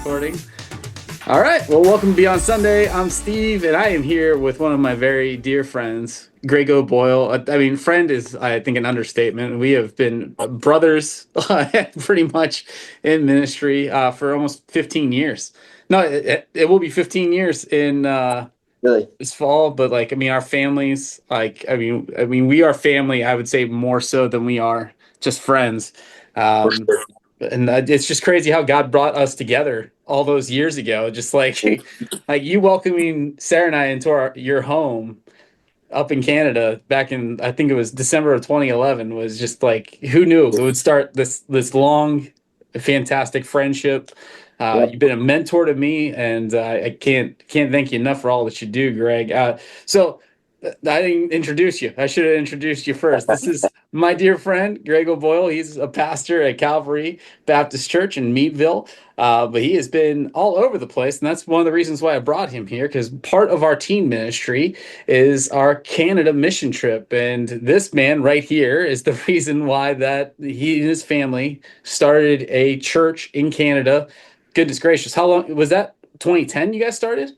Recording. All right. Well, welcome to Beyond Sunday. I'm Steve, and I am here with one of my very dear friends, Greg O'Boyle. I mean, friend is, I think, an understatement. We have been brothers pretty much in ministry for almost 15 years. No, it will be 15 years in Really? this fall, but like, I mean, our families, we are family, I would say more so than we are just friends. For Um, sure. and it's just crazy how God brought us together all those years ago. Just like, like you welcoming Sarah and I into your home up in Canada back in, I think it was December of 2011, was just like, who knew it would start this long, fantastic friendship. Yep. You've been a mentor to me, and I can't thank you enough for all that you do, Greg. So I didn't introduce you. I should have introduced you first. This is my dear friend, Greg O'Boyle. He's a pastor at Calvary Baptist Church in Meadville. But he has been all over the place, and that's one of the reasons why I brought him here, because part of our teen ministry is our Canada mission trip. And this man right here is the reason why that he and his family started a church in Canada. Goodness gracious. How long was that? 2010 you guys started?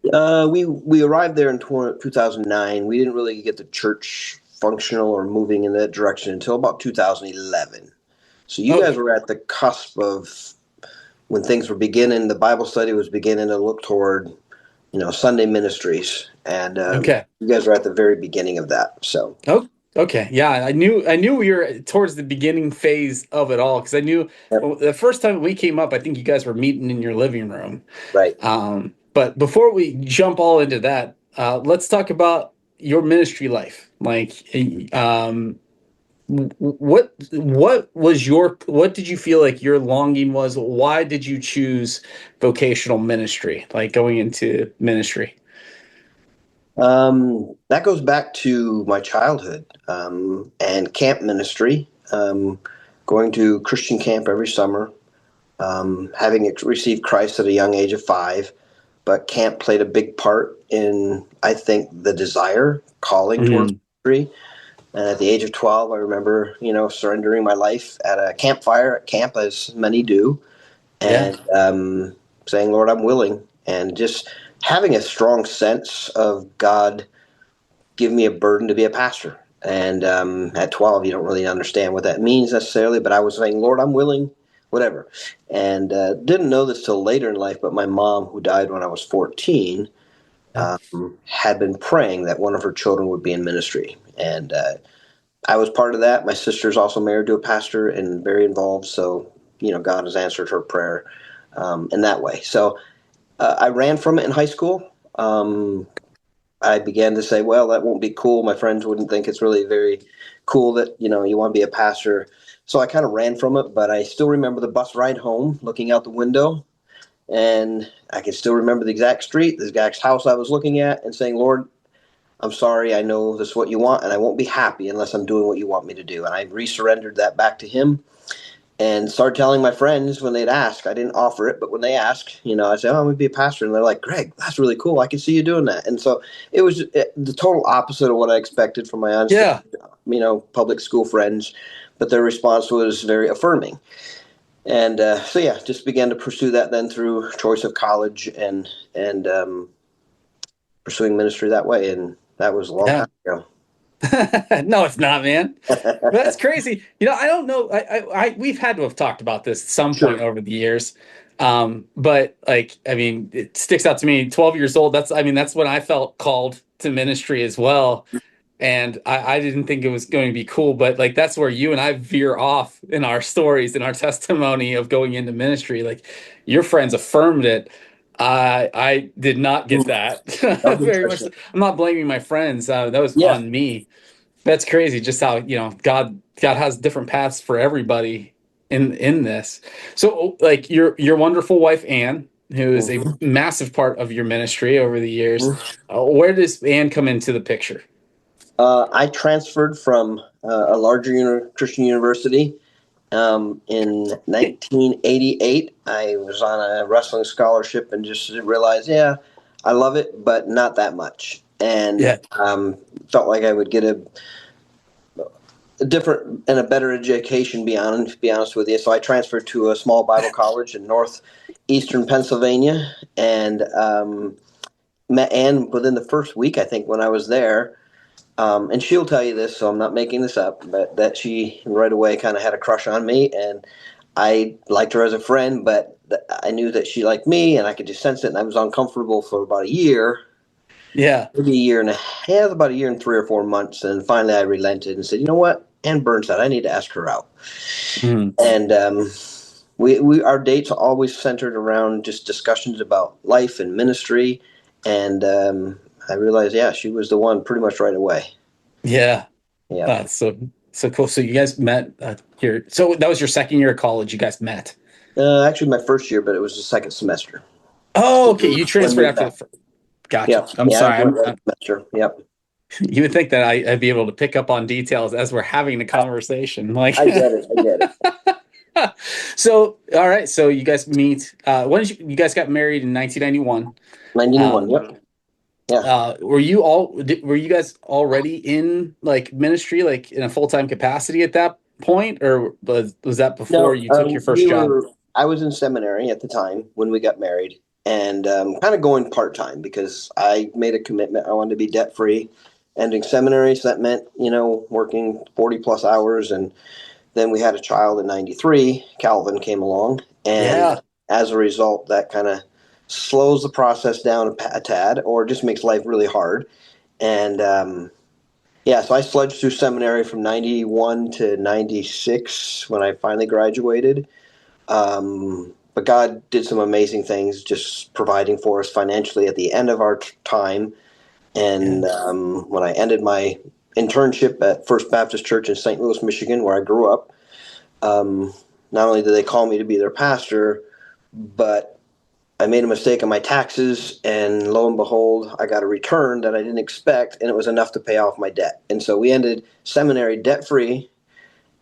We arrived there in 2009. We didn't really get the church functional or moving in that direction until about 2011. So you guys Okay. were at the cusp of when things were beginning. The Bible study was beginning to look toward, Sunday ministries, and Okay. you guys were at the very beginning of that. So, Oh, okay. Yeah, I knew we were towards the beginning phase of it all, because I knew yep, well, the first time we came up, I think you guys were meeting in your living room. right. But before we jump all into that, let's talk about your ministry life. Like, what did you feel like your longing was? Why did you choose vocational ministry, like going into ministry? That goes back to my childhood and camp ministry. Going to Christian camp every summer, having received Christ at a young age of 5, but camp played a big part in, I think, the desire, calling towards Mhm. ministry. And at the age of 12, I remember, surrendering my life at a campfire at camp, as many do, Yeah. and saying, Lord, I'm willing. And just having a strong sense of God give me a burden to be a pastor. And at 12, you don't really understand what that means necessarily, but I was saying, Lord, I'm willing, whatever. And didn't know this till later in life, but my mom, who died when I was 14, Yeah. had been praying that one of her children would be in ministry. And I was part of that. My sister's also married to a pastor and very involved. So, God has answered her prayer in that way. So I ran from it in high school. I began to say, well, that won't be cool. My friends wouldn't think it's really very cool that, you want to be a pastor. So I kind of ran from it, but I still remember the bus ride home, looking out the window, and I can still remember the exact street, the exact house I was looking at, and saying, Lord, I'm sorry. I know this is what you want, and I won't be happy unless I'm doing what you want me to do. And I resurrendered that back to him and started telling my friends when they'd ask. I didn't offer it, but when they ask, I say, "Oh, I'm going to be a pastor," and they're like, "Greg, that's really cool. I can see you doing that." And so it was the total opposite of what I expected from my Yeah. unsaved, public school friends, but their response was very affirming. And so yeah, just began to pursue that then through choice of college and pursuing ministry that way, and that was a long Yeah. time ago. No, it's not, man. That's crazy. I don't know. We've had to have talked about this at some point Sure. over the years. But like, I mean, it sticks out to me. 12 years old. That's when I felt called to ministry as well. And I didn't think it was going to be cool, but like, that's where you and I veer off in our stories, in our testimony of going into ministry. Like, your friends affirmed it. I did not get that. That was Very much. interesting. I'm not blaming my friends. That was Yeah. on me. That's crazy, just how, God has different paths for everybody in this. So like your wonderful wife Anne, who is a Mhm. massive part of your ministry over the years, where does Anne come into the picture? I transferred from a larger Christian university in 1988. I was on a wrestling scholarship and just realized, yeah, I love it, but not that much. And Yeah. felt like I would get a different and a better education, be honest with you. So I transferred to a small Bible college in northeastern Pennsylvania, and met Ann within the first week, I think, when I was there. And she'll tell you this, so I'm not making this up, but that she right away kind of had a crush on me, and I liked her as a friend, but I knew that she liked me, and I could just sense it, and I was uncomfortable for about a year, Yeah. maybe a year and a half, about a year and 3 or 4 months, and finally I relented and said, you know what, Ann Burnside, I need to ask her out. Mhm. And we our dates always centered around just discussions about life and ministry, and I realized, yeah, she was the one pretty much right away. Yeah. Yeah. So cool. So you guys met here. So that was your second year of college. You guys met. Actually, my first year, but it was the second semester. Oh, okay. You When transferred we after the met. first. Gotcha. Yep. I'm Yeah, I sorry. went right semester. Yep. You would think that I'd be able to pick up on details as we're having the conversation. Like, I get it. I get it. so all right. So you guys meet. When did you guys got married in 1991? 1991. Um, Yep. Yeah. were you guys already in like ministry, like in a full time capacity at that point, or was that before No, you took your first we job? were. I was in seminary at the time when we got married, and kind of going part time because I made a commitment. I wanted to be debt free. Ending seminary, so that meant working 40 plus hours, and then we had a child in '93. Calvin came along, and Yeah. as a result, that kind of slows the process down a tad, or just makes life really hard. And yeah, so I sludged through seminary from '91 to '96 when I finally graduated. But God did some amazing things, just providing for us financially at the end of our time. Yeah. And when I ended my internship at First Baptist Church in St. Louis, Michigan, where I grew up, um, not only did they call me to be their pastor, but I made a mistake on my taxes, and lo and behold, I got a return that I didn't expect, and it was enough to pay off my debt. And so we ended seminary debt free,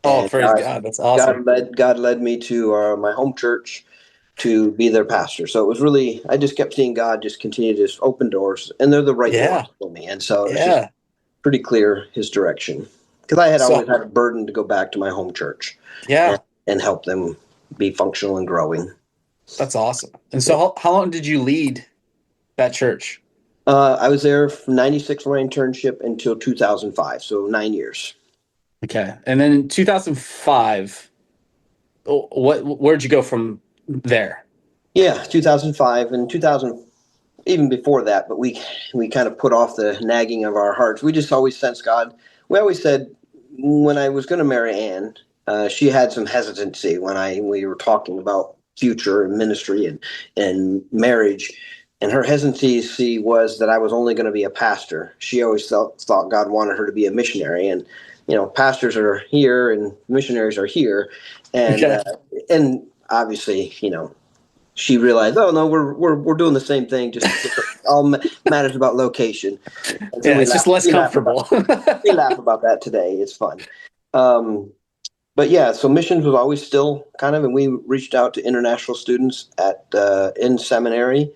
Oh, and praise God. That's awesome. God led me to my home church to be their pastor. So it was really, I just kept seeing God just continue to just open doors, and they're the right doors Yeah. for me. And so it was just Yeah. pretty clear His direction, because I had always So, had a burden to go back to my home church and, yeah, and help them be functional and growing. that's awesome. And so, how long did you lead that church? I was there from '96 for my internship until 2005, so 9 years. Okay. And then in 2005, where'd you go from there? Yeah, 2005 and 2000, even before that. But we kind of put off the nagging of our hearts. We just always sensed God. We always said when I was going to marry Ann, she had some hesitancy when we were talking about future and ministry and marriage. And her hesitancy was that I was only going to be a pastor. She always thought God wanted her to be a missionary, and pastors are here and missionaries are here, and Okay. uh, and obviously, she realized, oh no, we're doing the same thing, just different. All matters about location, and so Yeah, we it's just laugh less we laugh about comfortable. we laugh about that today. It's fun. Um, but yeah, so missions was always still kind of, and we reached out to international students at in seminary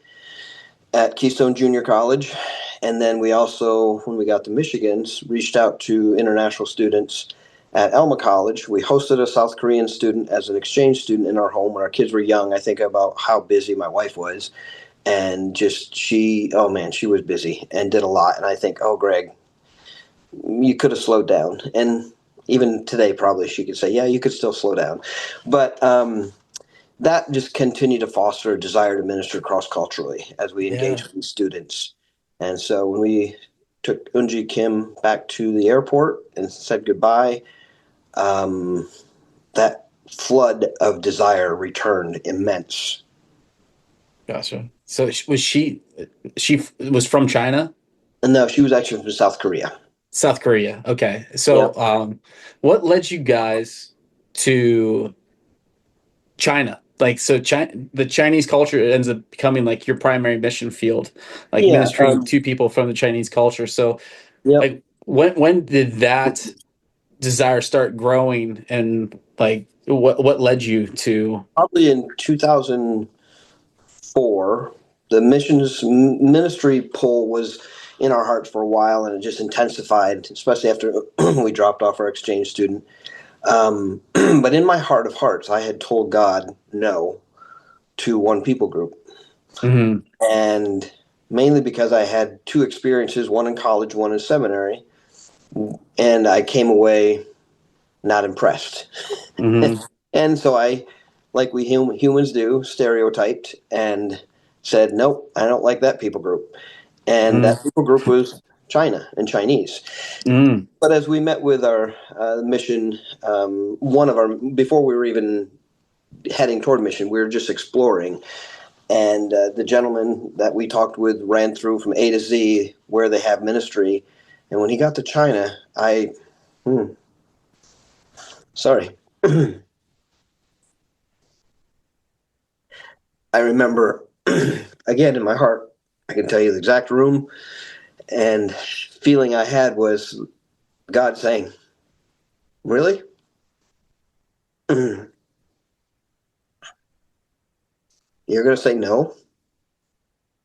at Keystone Junior College. And then we also, when we got to Michigan, reached out to international students at Elma College. We hosted a South Korean student as an exchange student in our home when our kids were young. I think about how busy my wife was. And just oh man, she was busy and did a lot. And I think, oh, Greg, you could have slowed down. And even today, probably she could say, yeah, you could still slow down. But that just continued to foster a desire to minister cross culturally as we engage Yeah. with these students. And so when we took Unji Kim back to the airport and said goodbye, um, that flood of desire returned immense. Gotcha. So she was from China, And no, she was actually from South Korea. South Korea. Okay. So, Yep. what led you guys to China? Like, so China, the Chinese culture ends up becoming like your primary mission field, like Yeah. ministering to people from the Chinese culture. So, Yep. like, when did that desire start growing, and like, what led you to? Probably in 2004, the missions ministry pull was in our hearts for a while, and it just intensified, especially after we dropped off our exchange student. But in my heart of hearts, I had told God no to one people group. Hmm. And mainly because I had two experiences, one in college, one in seminary, and I came away not impressed. Hmm. And so I, like we humans do, stereotyped and said, nope, I don't like that people group. And Hmm. that people group was China and Chinese. Hmm. But as we met with our mission, one of our, before we were even heading toward mission, we were just exploring. And the gentleman that we talked with ran through from A to Z where they have ministry. And when he got to China, sorry, I remember again in my heart, I can tell you the exact room and feeling I had was God saying, really? You're going to say no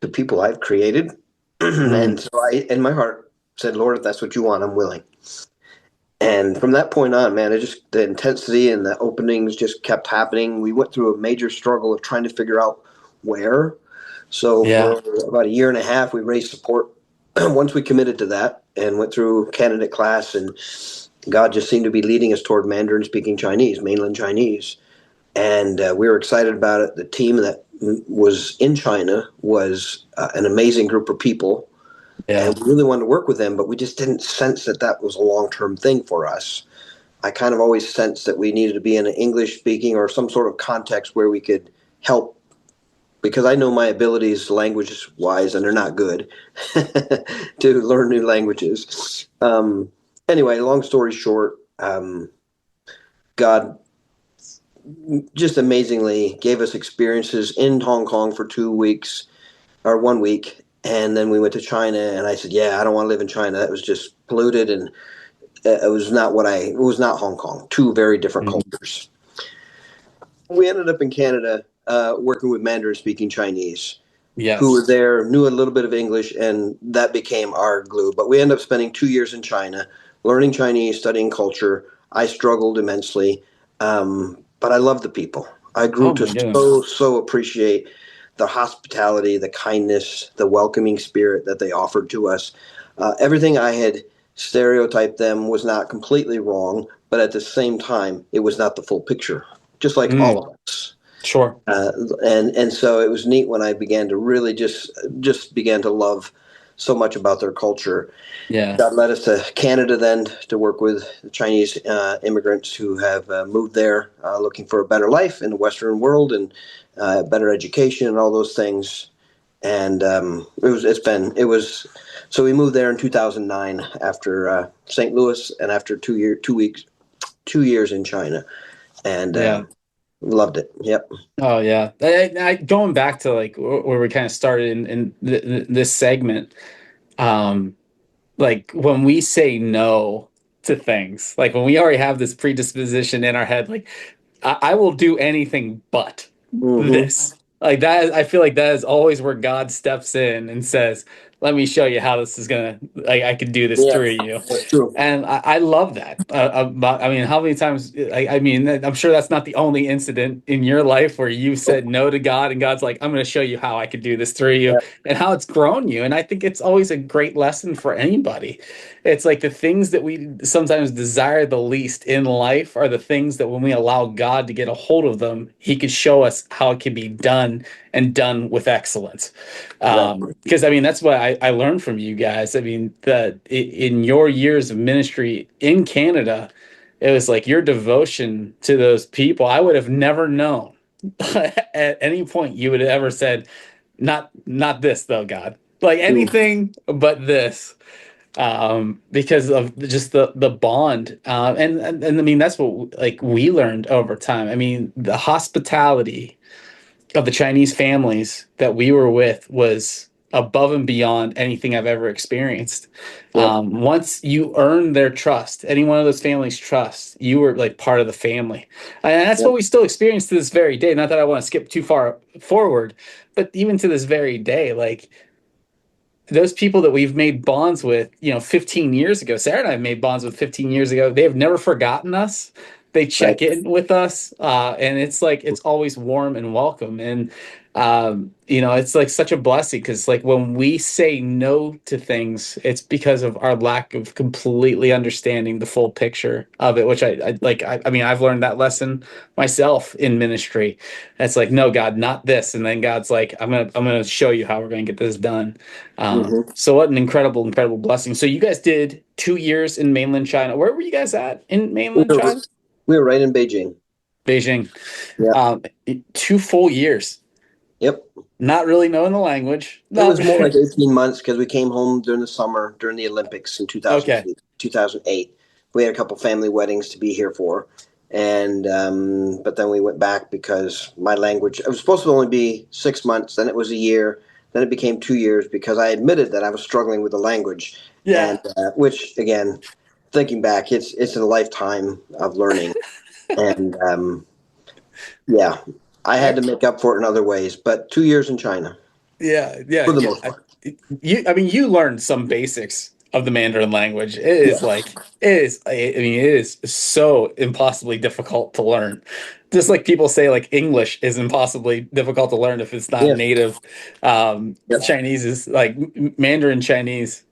to people I've created? Hmm. And so I, in my heart, said, Lord, if that's what you want, I'm willing. And from that point on, man, it just the intensity and the openings just kept happening. We went through a major struggle of trying to figure out where. So Yeah. for about a year and a half, we raised support. Once we committed to that and went through candidate class, and God just seemed to be leading us toward Mandarin speaking Chinese, mainland Chinese. And we were excited about it. The team that was in China was an amazing group of people, Yeah. and we really wanted to work with them, but we just didn't sense that that was a long term thing for us. I kind of always sensed that we needed to be in an English speaking or some sort of context where we could help because I know my abilities language wise and they're not good to learn new languages. Anyway, long story short, God just amazingly gave us experiences in Hong Kong for 2 weeks or 1 week. And then we went to China, and I said, "Yeah, I don't want to live in China. That was just polluted, and it was not what I. It was not Hong Kong. Two very different Hmm. cultures." We ended up in Canada, working with Mandarin-speaking Chinese, who were Yes. there, knew a little bit of English, and that became our glue. But we ended up spending 2 years in China, learning Chinese, studying culture. I struggled immensely, but I love the people. I grew Oh to my goodness. so appreciate the hospitality, the kindness, the welcoming spirit that they offered to us. Everything I had stereotyped them was not completely wrong, but at the same time, it was not the full picture, just like all Mm. of us. Sure. And so it was neat when I began to really just began to love so much about their culture. Yeah. God led us to Canada then to work with Chinese immigrants who have moved there looking for a better life in the Western world and better education and all those things. And it was so we moved there in 2009 after St. Louis and after 2 years in China and Yeah. loved it. Yep. Oh yeah. Going back to like where we kind of started in this segment, um, like when we say no to things, like when we already have this predisposition in our head, like I will do anything but Mm-hmm. this. Like that, I feel like that is always where God steps in and says, "Let me show you how this is gonna. Like I can do this Yeah, through you." that's true. And I love that. About, I mean, how many times? I mean, I'm sure that's not the only incident in your life where you said no to God, and God's like, "I'm going to show you how I can do this through you," Yeah, and how it's grown you. And I think it's always a great lesson for anybody. It's like the things that we sometimes desire the least in life are the things that when we allow God to get a hold of them, He can show us how it can be done and done with excellence. right. Because I mean, that's what I learned from you guys. I mean, that in your years of ministry in Canada, it was like your devotion to those people. I would have never known at any point you would have ever said, not this though, God. Like True. anything but this, because of just the bond, and I mean that's what like we learned over time. I mean, the hospitality of the Chinese families that we were with was above and beyond anything I've ever experienced. Yep. Once you earn their trust, any one of those families' trust, you were like part of the family. And that's what Yep. we still experience to this very day. Not that I want to skip too far forward, but even to this very day, like those people that we've made bonds with, 15 years ago, Sarah and I made bonds with 15 years ago. They have never forgotten us. They Right. check in with us, and it's like it's always warm and welcome. And it's like such a blessing because like when we say no to things, it's because of our lack of completely understanding the full picture of it. Which I like. I mean, I've learned that lesson myself in ministry. It's like, no, God, not this, and then God's like, I'm gonna show you how we're gonna get this done. Hmm. So what an incredible, incredible blessing. So you guys did 2 years in mainland China. Where were you guys at in We mainland were, China? we were right in Beijing. Beijing. Yeah. Um, 2 full years, Yep. not really knowing the language. It No. was more like 18 months because we came home during the summer during the Olympics in Okay. 2008. We had a couple family weddings to be here for. And but then we went back because my language, it was supposed to only be 6 months, then it was a year, then it became 2 years because I admitted that I was struggling with the language. And Yeah. which again, thinking back, it's a lifetime of learning. And yeah, I had to I, make up for it in other ways, but 2 years in China yeah. Yeah. for the most part. I mean, you learned some basics of the Mandarin language. It is Yeah. like, it is, I mean, it is so impossibly difficult to learn. Just like people say, like English is impossibly difficult to learn if it's not Yeah. native. Yep. Chinese is like Mandarin Chinese,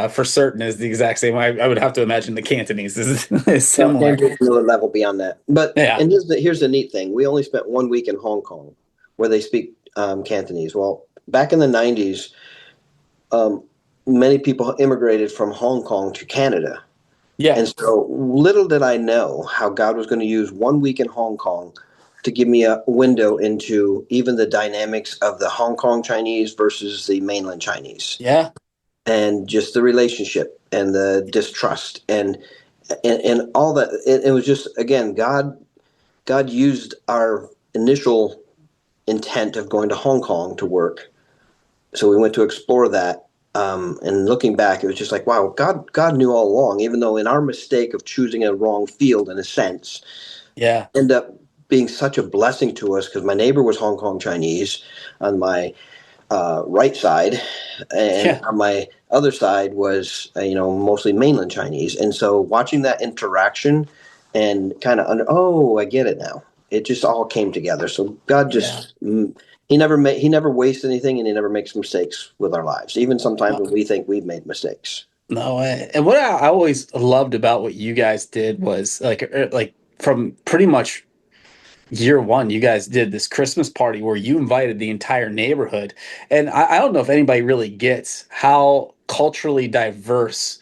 for certain is the exact same. I would have to imagine the Cantonese is Well, similar. Canada's another level beyond that. But Yeah. and here's the neat thing: we only spent 1 week in Hong Kong, where they speak Cantonese. Well, back in the '90s, um, many people immigrated from Hong Kong to Canada, Yeah. and so little did I know how God was going to use 1 week in Hong Kong to give me a window into even the dynamics of the Hong Kong Chinese versus the mainland Chinese, Yeah. and just the relationship and the distrust and all that. It was just again God used our initial intent of going to Hong Kong to work. So we went to explore that. And looking back, it was just like, wow, God knew all along, even though in our mistake of choosing a wrong field, in a sense, Yeah. ended up being such a blessing to us because my neighbor was Hong Kong Chinese on my right side, and Yeah. on my other side was mostly mainland Chinese. And so watching that interaction and kind of I get it now. It just all came together. So God Yeah. just he never wastes anything, and he never makes mistakes with our lives, even sometimes when we think we've made mistakes. No, and what I always loved about what you guys did was like from pretty much year one, you guys did this Christmas party where you invited the entire neighborhood. And I don't know if anybody really gets how culturally diverse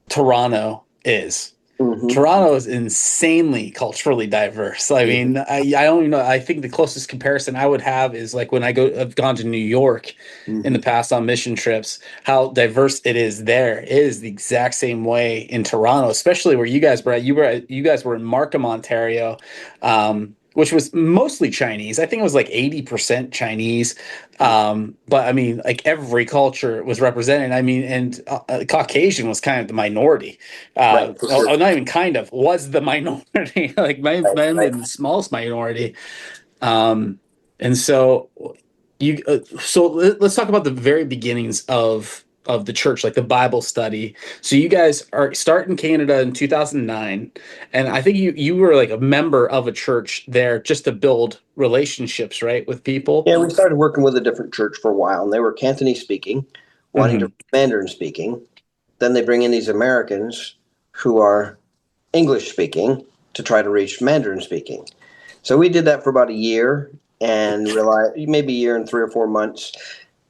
Toronto is. Hmm. Toronto is insanely culturally diverse. I Hmm. mean, I don't even know. I think the closest comparison I would have is like when I've gone to New York in the Hmm. past on mission trips, how diverse it is there. It is the exact same way in Toronto, especially where you guys were at. You guys were in Markham, Ontario, which was mostly Chinese. I think it was like 80% Chinese. But I mean, like every culture was represented. I mean, and Caucasian was kind of the minority. Right, for sure. Not even kind of, was the minority. Like Right, might have right. been the smallest minority. Um, and so let's talk about the very beginnings of the church, like the Bible study. So you guys are start in Canada in 2009, and I think you were like a member of a church there just to build relationships, right, with people. Yeah, we started working with a different church for a while, and they were Cantonese speaking, wanting to Hmm. Mandarin speaking. Then they bring in these Americans who are English speaking to try to reach Mandarin speaking. So we did that for about a year and realized maybe a year and 3 or 4 months,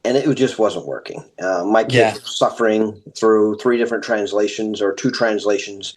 and it just wasn't working. My kids Yeah. were suffering through three different translations or two translations,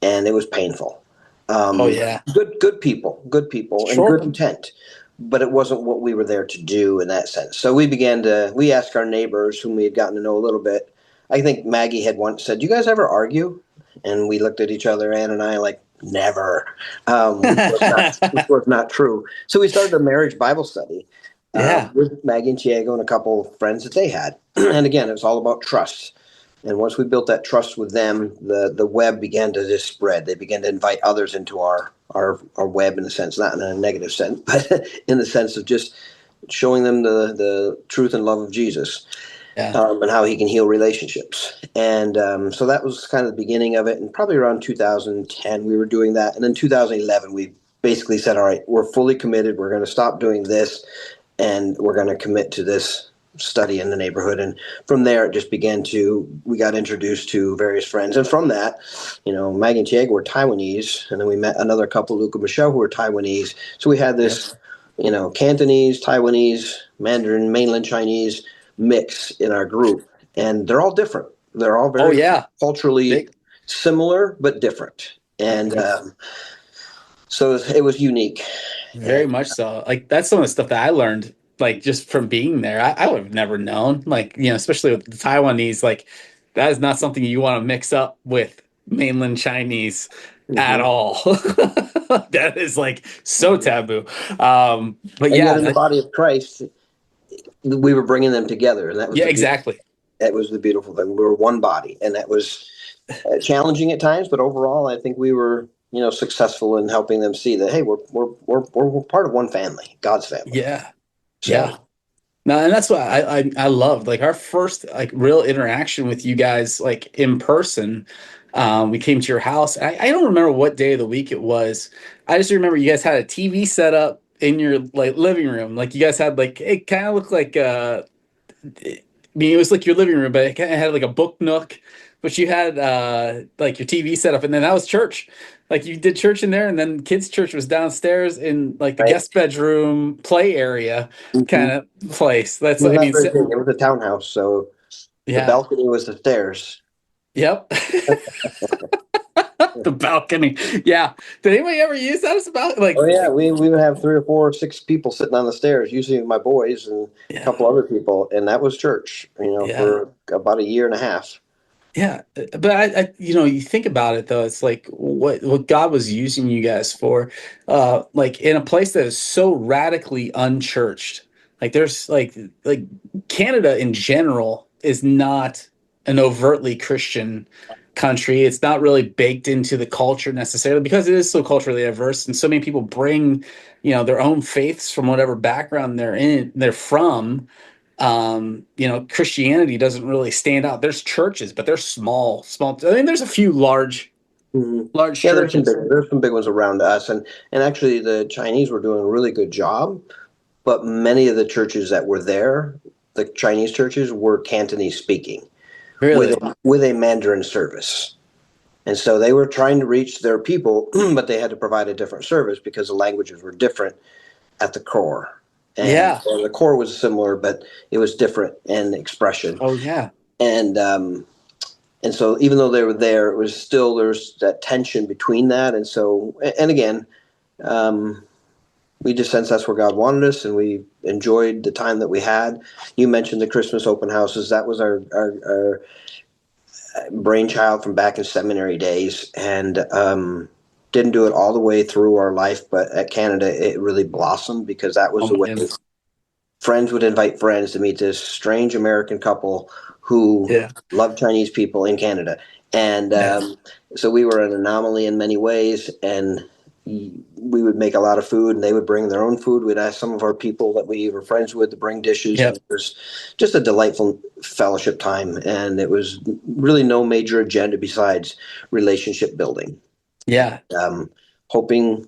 and it was painful. Oh yeah. Good people, and Sure. good intent, but it wasn't what we were there to do in that sense. So we asked our neighbors, whom we had gotten to know a little bit. I think Maggie had once said, "Do you guys ever argue?" And we looked at each other, Ann and I, like never, which was not true. So we started a marriage Bible study Yeah. with Maggie and Tiago and a couple of friends that they had. And again, it was all about trust. And once we built that trust with them, the web began to just spread. They began to invite others into our web, in a sense, not in a negative sense, but in the sense of just showing them the truth and love of Jesus. Yeah. and how he can heal relationships. And so that was kind of the beginning of it. And probably around 2010, we were doing that. And then 2011, we basically said, all right, we're fully committed. We're going to stop doing this and we're going to commit to this study in the neighborhood. And from there, it just began to, we got introduced to various friends. And from that, Maggie and Tiago were Taiwanese. And then we met another couple, Luke and Michelle, who were Taiwanese. So we had Yep. this, Cantonese, Taiwanese, Mandarin, mainland Chinese mix in our group. And they're all different. They're all Oh very yeah. culturally Big. similar, but different. And Mhm. so it was unique. And Very much so. Like that's some of the stuff that I learned, like just from being there. I would have never known. Like, especially with the Taiwanese, like that is not something you want to mix up with mainland Chinese at mhm. all. That is like so Mhm. taboo. But And yet yeah, in the body of Christ, we were bringing them together, and that was yeah, the beautiful. exactly. That was the beautiful thing. We were one body, and that was challenging at times, but overall, I think we were, successful in helping them see that hey, we're part of one family, God's family. Yeah. So, Yeah. No, and that's what I loved. Like our first like real interaction with you guys, like in person. We came to your house. I don't remember what day of the week it was. I just remember you guys had a TV set up in your like living room. Like you guys had like it kind of looked like I mean it was like your living room, but it kind of had like a book nook. But you had like your TV set up, and then that was church. Like you did church in there, and then kids' church was downstairs in like the right. guest bedroom play area kind Mm-hmm. of place. That's It was I not mean, very big. It was a townhouse, so the yeah, balcony was the stairs. yep. The balcony, yeah. Did anybody ever use that as a balcony? Oh yeah, Like, we would have 3 or 4, 6 people sitting on the stairs, usually my boys and a yeah, couple other people, and that was church. yeah. For about a year and a half. Yeah, but you think about it though, it's like what God was using you guys for, like in a place that is so radically unchurched. Like there's like Canada in general is not an overtly Christian country. It's not really baked into the culture necessarily because it is so culturally diverse, and so many people bring, their own faiths from whatever background they're from. Christianity doesn't really stand out. There's churches, but they're small, small. I mean, there's a few Hmm. large Yeah, churches. there's some big ones around us, and actually the Chinese were doing a really good job. But many of the churches that were there, the Chinese churches, were Cantonese speaking Really? with a Mandarin service. And so they were trying to reach their people, but they had to provide a different service because the languages were different at the core. And Yeah. the core was similar, but it was different in expression. Oh, yeah. And and so even though they were there, it was still there's that tension between that. And so and again, um, we just sensed that's where God wanted us, and we enjoyed the time that we had. You mentioned the Christmas open houses. That was our brainchild from back in seminary days, and didn't do it all the way through our life, but at Canada it really blossomed because that was Oh, the way man. friends would invite friends to meet this strange American couple who Yeah. loved Chinese people in Canada. And Yeah. so we were an anomaly in many ways, and we would make a lot of food, and they would bring their own food. We'd ask some of our people that we were friends with to bring dishes, and Yep. it was just a delightful fellowship time. And it was really no major agenda besides relationship building, Yeah. um, hoping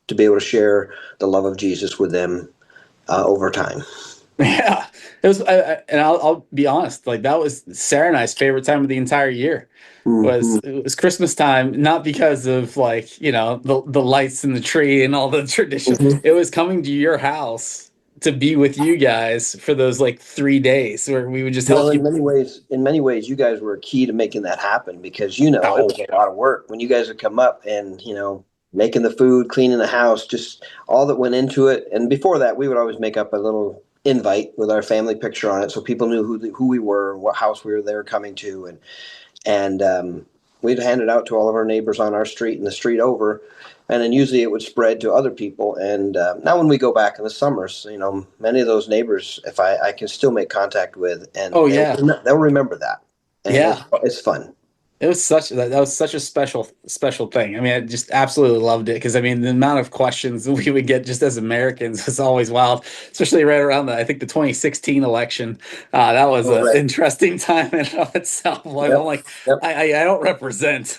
to be able to share the love of Jesus with them over time. Yeah. It was, and I'll be honest, like that was Sarah and I's favorite time of the entire year. Mm-hmm. It was Christmas time, not because of like, the lights in the tree and all the traditions. Mm-hmm. It was coming to your house to be with you guys for those like 3 days where we would just Well, help you. in many ways, you guys were key to making that happen because it was Oh, a lot of work when you guys would come up and making the food, cleaning the house, just all that went into it. And before that, we would always make up a little invite with our family picture on it, so people knew who we were and what house we were there coming to, and we'd hand it out to all of our neighbors on our street and the street over, and then usually it would spread to other people. And now when we go back in the summers, many of those neighbors, if I can still make contact with, and oh yeah. they'll remember that, and Yeah. it's fun. It was such that was such a special thing. I mean, I just absolutely loved it because I mean the amount of questions we would get just as Americans is always wild, especially right around the I think the 2016 election. That was Oh, an right. interesting time in and of itself. Like, I'm Yep. like, Yep. I don't represent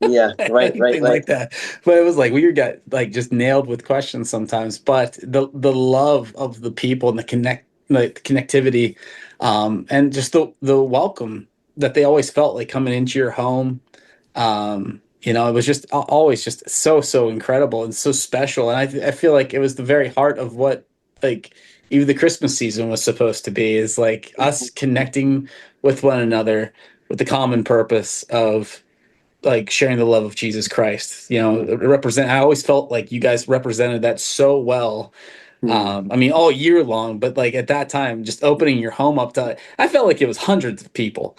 Yeah. Right. Right. anything Right. like that, but it was like we got like just nailed with questions sometimes. But the love of the people and the connectivity, and just the welcome that they always felt like coming into your home. It was just always just so incredible and so special. And I feel like it was the very heart of what like even the Christmas season was supposed to be is like us connecting with one another with the common purpose of like sharing the love of Jesus Christ. I always felt like you guys represented that so well. Hmm. I mean, all year long, but like at that time, just opening your home up to, I felt like it was hundreds of people.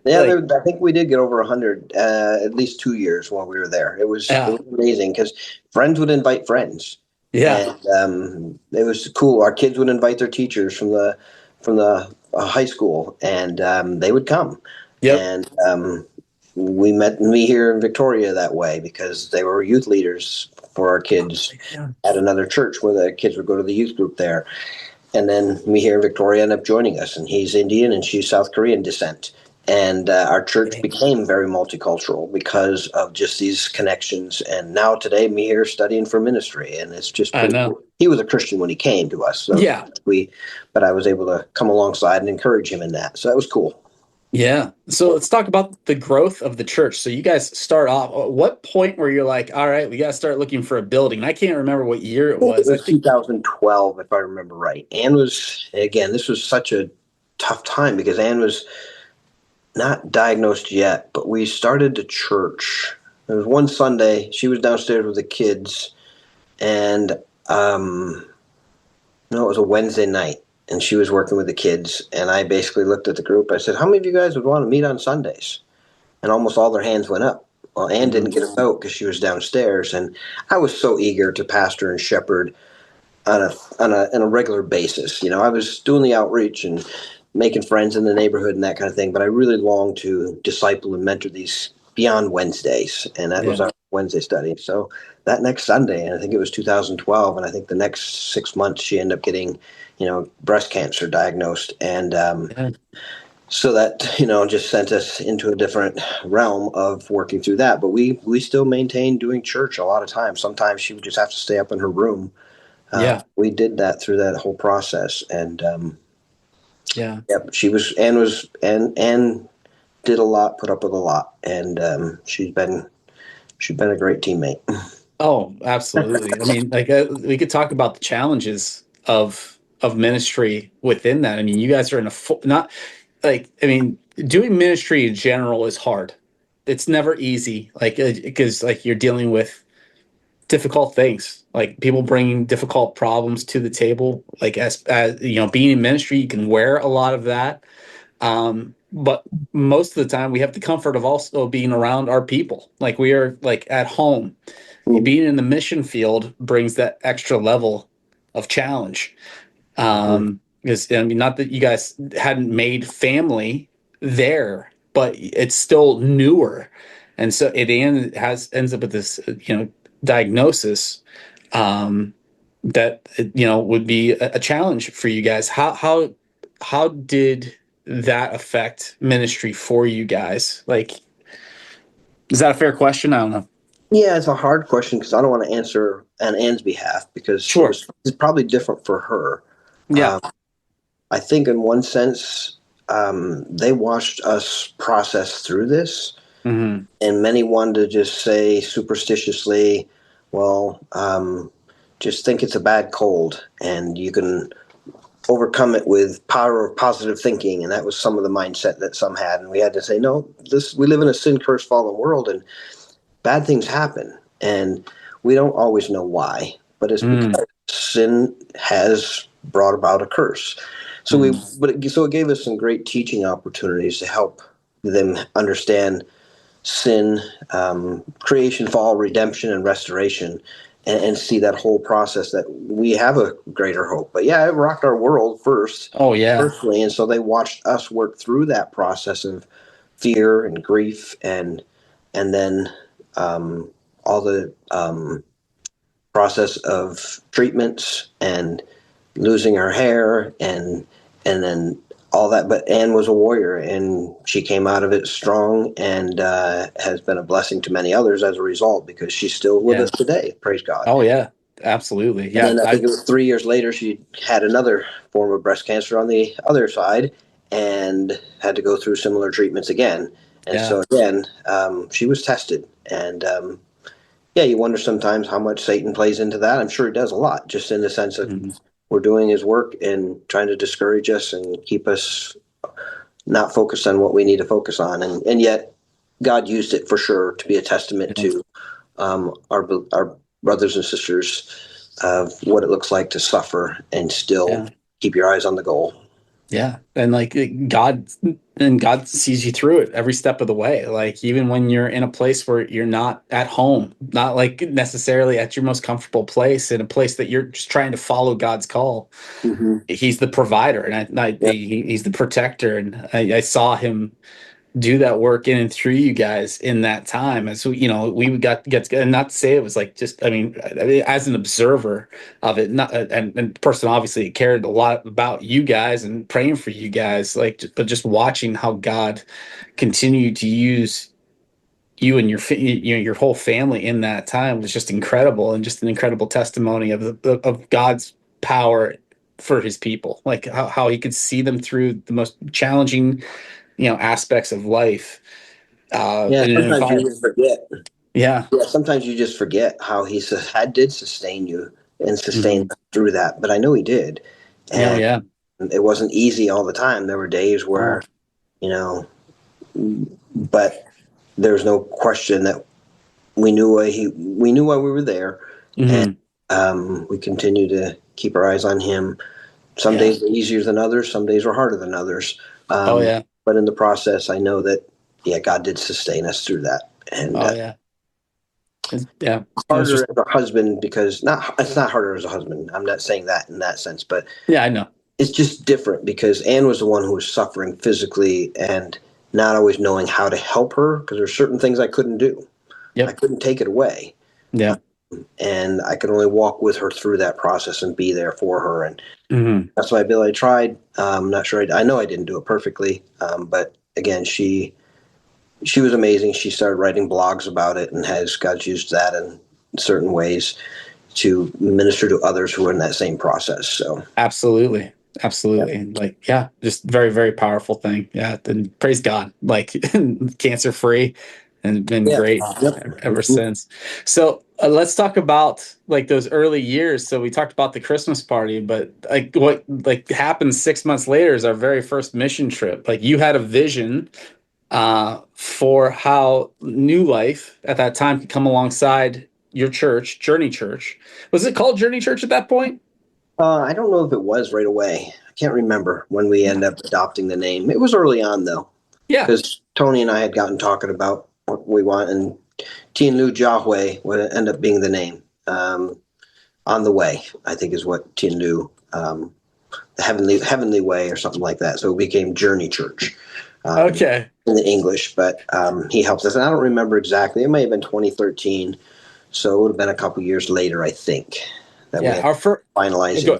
Yeah, Like, I think we did get over 100, at least 2 years while we were there. It yeah, was amazing because friends would invite friends, yeah, and it was cool. Our kids would invite their teachers from the high school, and they would come. yep. And we met me here in Victoria that way because they were youth leaders for our kids Yeah. at another church where the kids would go to the youth group there. And then me here in Victoria ended up joining us, and he's Indian and she's South Korean descent. And our church became very multicultural because of just these connections. And now today, me here studying for ministry, and it's just I pretty know. cool. He was a Christian when he came to us, so Yeah. but I was able to come alongside and encourage him in that. So that was cool. Yeah. So let's talk about the growth of the church. So you guys start off, at what point where you're like, all right, we got to start looking for a building? I can't remember what year it I think it was. I was think, 2012, if I remember right. Anne was, again, this was such a tough time because Anne was not diagnosed yet, but we started the church. There was one Sunday, she was downstairs with the kids, and no, it was a Wednesday night, and she was working with the kids. And I basically looked at the group. I said, "How many of you guys would want to meet on Sundays?" And almost all their hands went up. Well, Anne didn't Mhm. get a vote because she was downstairs, and I was so eager to pastor and shepherd on a regular basis. I was doing the outreach and making friends in the neighborhood and that kind of thing, but I really longed to disciple and mentor these beyond Wednesdays, and that was Yeah. our Wednesday study. So that next Sunday, and I think it was 2012, and I think the next 6 months she ended up getting, breast cancer diagnosed, and Yeah. so that just sent us into a different realm of working through that. But we still maintained doing church a lot of times. Sometimes she would just have to stay up in her room. Yeah. We did that through that whole process, and Yeah. yep, Anne did a lot, put up with a lot, and she's been a great teammate. Oh, absolutely. I mean, like we could talk about the challenges of ministry within that. I mean, you guys are in a not like I mean, doing ministry in general is hard. It's never easy, like because like you're dealing with difficult things, like people bringing difficult problems to the table. Like as being in ministry, you can wear a lot of that. But most of the time, we have the comfort of also being around our people. Like we are like at home. Being in the mission field brings that extra level of challenge. Mm-hmm. Because I mean, not that you guys hadn't made family there, but it's still newer, and so it ends up with this diagnosis um, that would be a challenge for you guys. How did that affect ministry for you guys? Like, is that a fair question? I don't know. Yeah, it's a hard question because I don't want to answer on Anne's behalf because Sure. it's probably different for her. Yeah. Um, I think in one sense, they watched us process through this, Hmm. and many wanted to just say superstitiously, well, just think it's a bad cold and you can overcome it with power of positive thinking. And that was some of the mindset that some had. And we had to say, no, we live in a sin cursed fallen world and bad things happen. And we don't always know why, but it's Mm, because sin has brought about a curse. mm, So it gave us some great teaching opportunities to help them understand sin, creation, fall, redemption, and restoration, and see that whole process that we have a greater hope. But yeah, it rocked our world first, oh yeah. personally, and so they watched us work through that process of fear and grief, and then all the process of treatments and losing her hair and then all that. But Anne was a warrior, and she came out of it strong, and has been a blessing to many others as a result, because she's still with Yeah. us today. Praise God. Oh yeah. Absolutely. And Yeah. then I think it was 3 years later, she had another form of breast cancer on the other side and had to go through similar treatments again. And Yeah. so again, she was tested. And yeah, you wonder sometimes how much Satan plays into that. I'm sure he does a lot, just in the sense of Mhm. we're doing his work and trying to discourage us and keep us not focused on what we need to focus on. And yet, God used it for sure to be a testament Yeah. to our brothers and sisters of what it looks like to suffer and still Yeah. keep your eyes on the goal. Yeah. And like God sees you through it every step of the way. Like even when you're in a place where you're not at home, not like necessarily at your most comfortable place, in a place that you're just trying to follow God's call. Mm-hmm. He's the provider, and Yeah. he's the protector. And I saw him do that work in and through you guys in that time. And so, we got get and not to say it was like just, I mean, as an observer of it, not and person obviously cared a lot about you guys and praying for you guys, like, but just watching how God continued to use you and your whole family in that time was just incredible, and just an incredible testimony of God's power for his people, like how he could see them through the most challenging aspects of life Yeah. in an Sometimes you environment. just forget. Yeah. Yeah. Sometimes you just forget how he did sustain you and sustain Hmm. us through that. But I know he did, Yeah. and Yeah. it wasn't easy all the time. There were days Oh. where you know, but there's no question that we knew why we were there, and Hmm. we continue to keep our eyes on him. Some Yeah. days were easier than others. Some days were harder than others. Oh yeah. But in the process, I know that yeah, God did sustain us through that, and Oh yeah. Yeah. It was harder just. as a husband because not it's not harder as a husband. I'm not saying that in that sense, but Yeah, I know. it's just different because Anne was the one who was suffering physically and not always knowing how to help her because there's certain things I couldn't do. I Yep. couldn't take it away. Yeah. And I could only walk with her through that process and be there for her. And Hmm. that's why Bill, I tried. Not sure. I know I didn't do it perfectly, but again, she was amazing. She started writing blogs about it and has God's used that in certain ways to minister to others who are in that same process. So, Absolutely. yeah, Absolutely. Like, yeah, just very, very powerful thing. Yeah. Then praise God, like cancer free and been yeah, great yep. ever since. So let's talk about like those early years. So we talked about the Christmas party, but like what like happened 6 months later is our very first mission trip. Like you had a vision for how New Life at that time could come alongside your church, Journey Church. Was it called Journey Church at that point? I don't know if it was right away. I can't remember when we ended up adopting the name. It was early on though, Yeah. because Tony and I had gotten talking about what we want, and Tien Lu Jiahue would end up being the name. On the Way, I think, is what Tien Lu, the Heavenly Way, or something like that. So it became Journey Church Okay. in the English, but he helps us. And I don't remember exactly. It may have been 2013, so it would have been a couple years later, I think, that we Yeah. had Our first. finalizing. Go.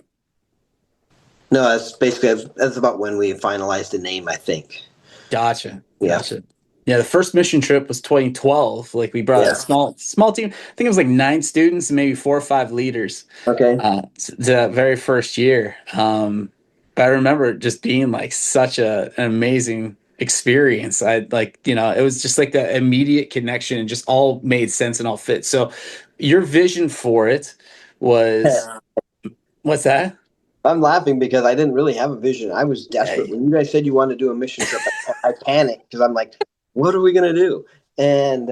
No, that's basically that's about when we finalized the name, I think. Gotcha. Yeah, Gotcha. Yeah, the first mission trip was 2012. Like we brought a yeah. small team. I think it was like 9 students and maybe 4 or 5 leaders. Okay. To that very first year. But I remember it just being like such an amazing experience. I like, it was just like that immediate connection and just all made sense and all fit. So your vision for it was what's that? I'm laughing because I didn't really have a vision. I was desperate. Hey. When you guys said you wanted to do a mission trip, I panicked because I'm like, what are we going to do? And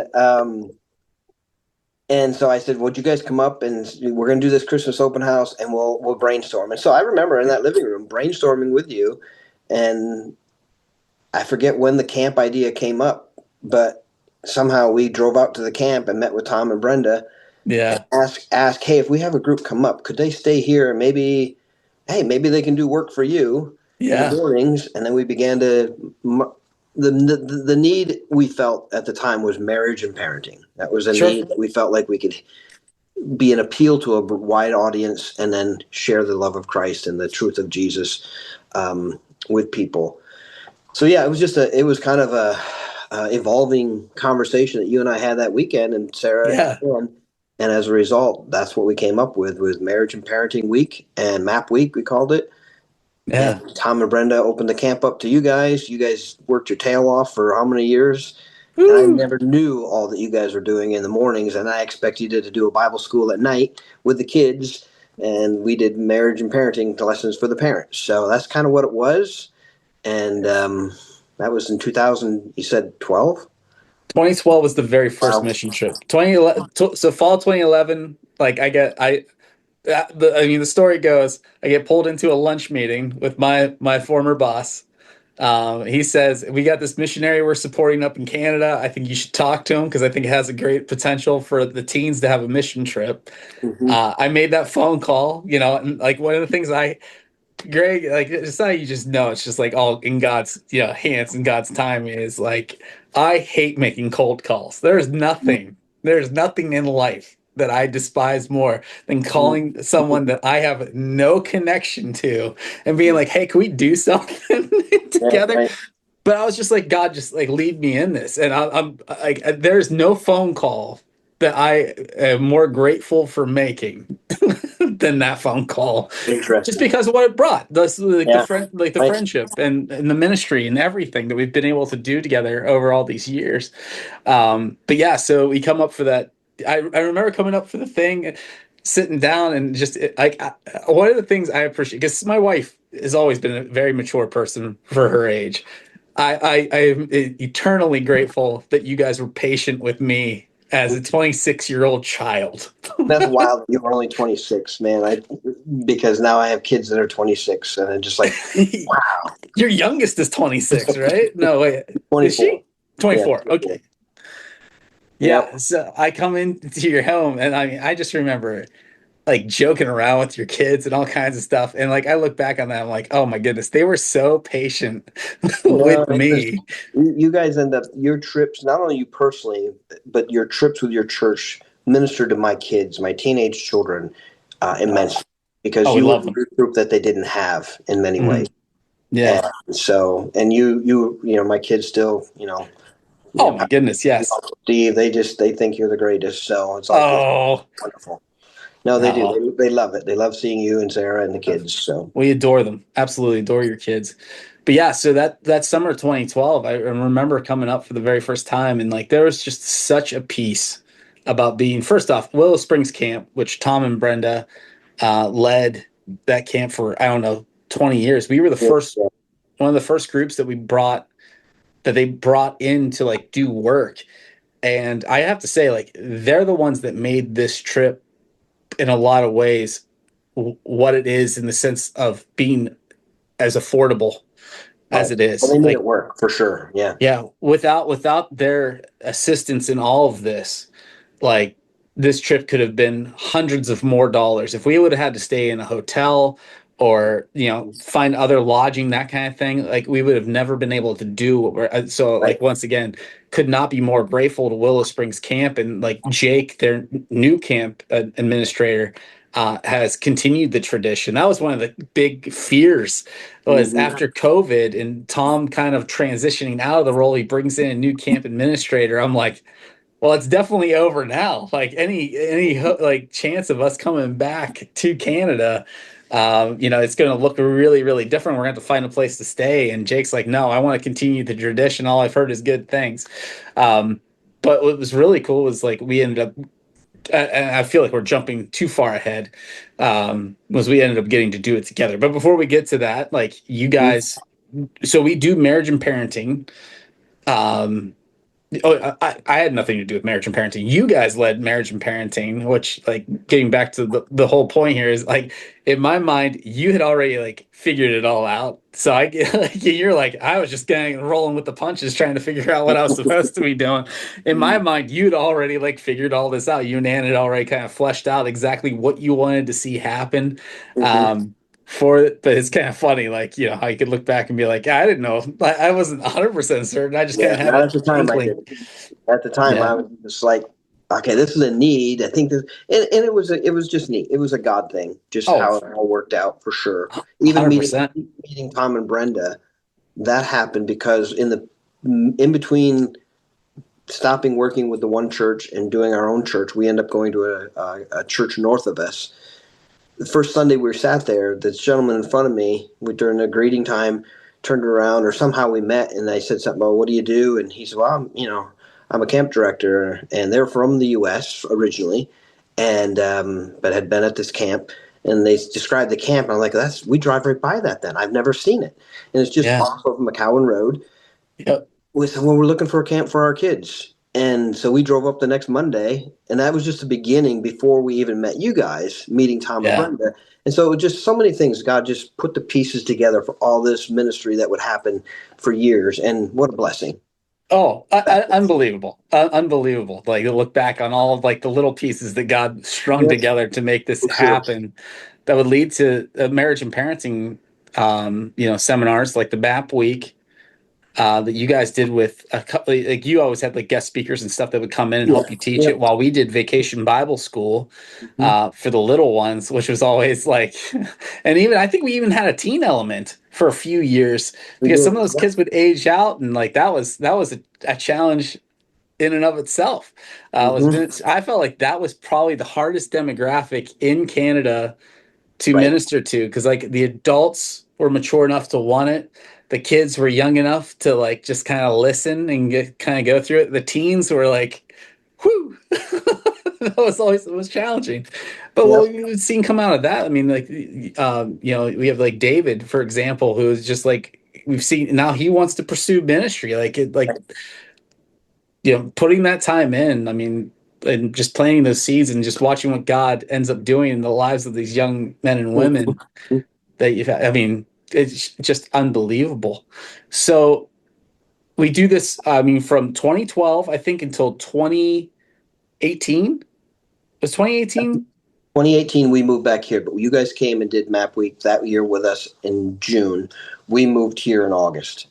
and so I said, "Would you guys come up and we're going to do this Christmas open house and we'll brainstorm." And so I remember in that living room brainstorming with you, and I forget when the camp idea came up, but somehow we drove out to the camp and met with Tom and Brenda and Yeah. ask, "Hey, if we have a group come up, could they stay here and maybe they can do work for you in the Yeah. mornings?" And then we began to the need we felt at the time was marriage and parenting. That was a Sure. need that we felt like we could be an appeal to a wide audience and then share the love of Christ and the truth of Jesus with people. So yeah, it was kind of a evolving conversation that you and I had that weekend, and Sarah Yeah. and as a result, that's what we came up with Marriage and Parenting Week and Map Week, we called it. And Yeah. Tom and Brenda opened the camp up to you guys. You guys worked your tail off for how many years? And I Woo. never knew all that you guys were doing in the mornings. And I expected you to do a Bible school at night with the kids. And we did marriage and parenting lessons for the parents. So that's kind of what it was. And that was in 2000, you said 12? 2012 was the very first Wow. mission trip. 2011, so fall 2011, like I mean, the story goes, I get pulled into a lunch meeting with my former boss. He says, we got this missionary we're supporting up in Canada. I think you should talk to him because I think it has a great potential for the teens to have a mission trip. Mm-hmm. I made that phone call, and like one of the things Greg, like it's not you just know, it's just like all in God's hands and God's time is like I hate making cold calls. There's nothing in life that I despise more than calling someone that I have no connection to and being like, hey, can we do something Yeah, together? right. But I was just like, God, just like lead me in this. And I'm like, there's no phone call that I am more grateful for making than that phone call, just Interesting. because of what it brought. That's like Yeah, the right. friendship and the ministry and everything that we've been able to do together over all these years. But yeah, so we come up for that. I remember coming up for the thing, sitting down and just one of the things I appreciate because my wife has always been a very mature person for her age. I am eternally grateful that you guys were patient with me as a 26-year-old child. That's wild. You were only 26, man. Because now I have kids that are 26, and I'm just like, wow, Your youngest is 26, right? No, wait. Is 24. she? Yeah, 24. 24. Okay. Yep. Yeah. So I come into your home and I mean, I just remember like joking around with your kids and all kinds of stuff. And like I look back on that, I'm like, oh my goodness, they were so patient No, with it was. me. You guys end up your trips, not only you personally, but your trips with your church ministered to my kids, my teenage children, Oh, immensely because we you were love them. the group that they didn't have in many ways. Mhm. Yeah. And so, and my kids still, Oh my goodness, yes. Steve, they think you're the greatest. So it's all good, Oh, wonderful. No, they do. no. They love it. They love seeing you and Sarah and the kids. So We adore them. Absolutely adore your kids. But yeah, so that summer of 2012, I remember coming up for the very first time and like there was just such a piece about being first off Willow Springs Camp, which Tom and Brenda led that camp for I don't know 20 years. We were the yeah, first yeah, one of the first groups that they brought in to like do work. And I have to say, like, they're the ones that made this trip in a lot of ways what it is in the sense of being as affordable as right. it Well, is. they made it Like, work for sure. Yeah. yeah, without their assistance in all of this, like this trip could have been hundreds of more dollars if we would have had to stay in a hotel or find other lodging, that kind of thing. Like we would have never been able to do what we're so Right. like once again could not be more grateful to Willow Springs camp and like Jake, their new camp administrator, has continued the tradition. That was one of the big fears was Hmm. after COVID and Tom kind of transitioning out of the role, he brings in a new camp administrator. I'm like, well, it's definitely over now. Like any like chance of us coming back to Canada, it's going to look really, really different. We're going to have to find a place to stay. And Jake's like, no, I want to continue the tradition. All I've heard is good things. Um, but what was really cool was like we ended up, and I feel like we're jumping too far ahead. Was we ended up getting to do it together. But before we get to that, like you guys, so we do marriage and parenting. Um, Oh, I had nothing to do with marriage and parenting. You guys led marriage and parenting, which, like, getting back to the whole point here is like, in my mind, you had already like figured it all out. So I get like you're like, I was just getting rolling with the punches, trying to figure out what I was supposed to be doing. In my mind, you'd already like figured all this out. You and Ann had already kind of fleshed out exactly what you wanted to see happen. Hmm. Um, for it, but it's kind of funny, like, how you could look back and be like, I didn't know. I wasn't 100% certain. I just kind Yeah, of had not an at the time I inkling. did. At the time, Yeah. I was just like, okay, this is a need. I think this, and it was just neat. It was a God thing, just Oh, how it all worked out for sure. Even 100%. meeting Tom and Brenda, that happened because in between stopping working with the one church and doing our own church, we end up going to a church north of us. The first Sunday we sat there, this gentleman in front of me, during the greeting time, turned around, or somehow we met, and I said something about, what do you do? And he said, well, I'm a camp director, and they're from the U.S. originally, and but had been at this camp, and they described the camp, and I'm like, we drive right by that. Then I've never seen it, and it's just Yeah. off of McCowan Road. Yep. We said, well, we're looking for a camp for our kids. And so we drove up the next Monday, and that was just the beginning before we even met you guys, meeting Tom and Yeah. Brenda. And so it was just so many things. God just put the pieces together for all this ministry that would happen for years. And what a blessing. Oh, unbelievable. Unbelievable. Like to look back on all of like the little pieces that God strung Yes, together to make this for sure. happen that would lead to marriage and parenting seminars like the MAP week that you guys did with a couple, like you always had like guest speakers and stuff that would come in and Yeah. help you teach Yeah. it, while we did vacation Bible school Mm-hmm. for the little ones, which was always like, and even I think we even had a teen element for a few years We because did. some of those Yeah. kids would age out, and like that was a challenge in and of itself. Mm-hmm. I felt like that was probably the hardest demographic in Canada to Right. minister to, because like the adults were mature enough to want it, the kids were young enough to like just kind of listen and kind of go through it, the teens were like, whoo. That was always, it was challenging, but Yeah. what we've seen come out of that, I mean, like, we have like David, for example, who's just like, we've seen now he wants to pursue ministry, like it, like, putting that time in, I mean, and just planting those seeds and just watching what God ends up doing in the lives of these young men and women Mhm. that I mean, it's just unbelievable. So we do this, I mean, from 2012, I think, until 2018. It was 2018? 2018, we moved back here, but you guys came and did Map Week that year with us in June. We moved here in August.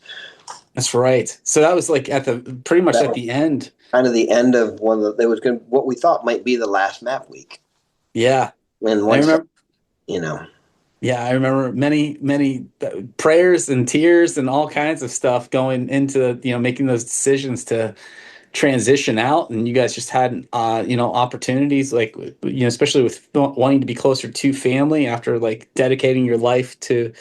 That's right. So that was like at the pretty much That at was the end. kind of the end of one of the, there was going to, what we thought might be the last Map Week. Yeah. And I once that, remember. you know, Yeah, I remember many, many prayers and tears and all kinds of stuff going into, making those decisions to transition out. And you guys just had, opportunities like, especially with wanting to be closer to family after like dedicating your life to,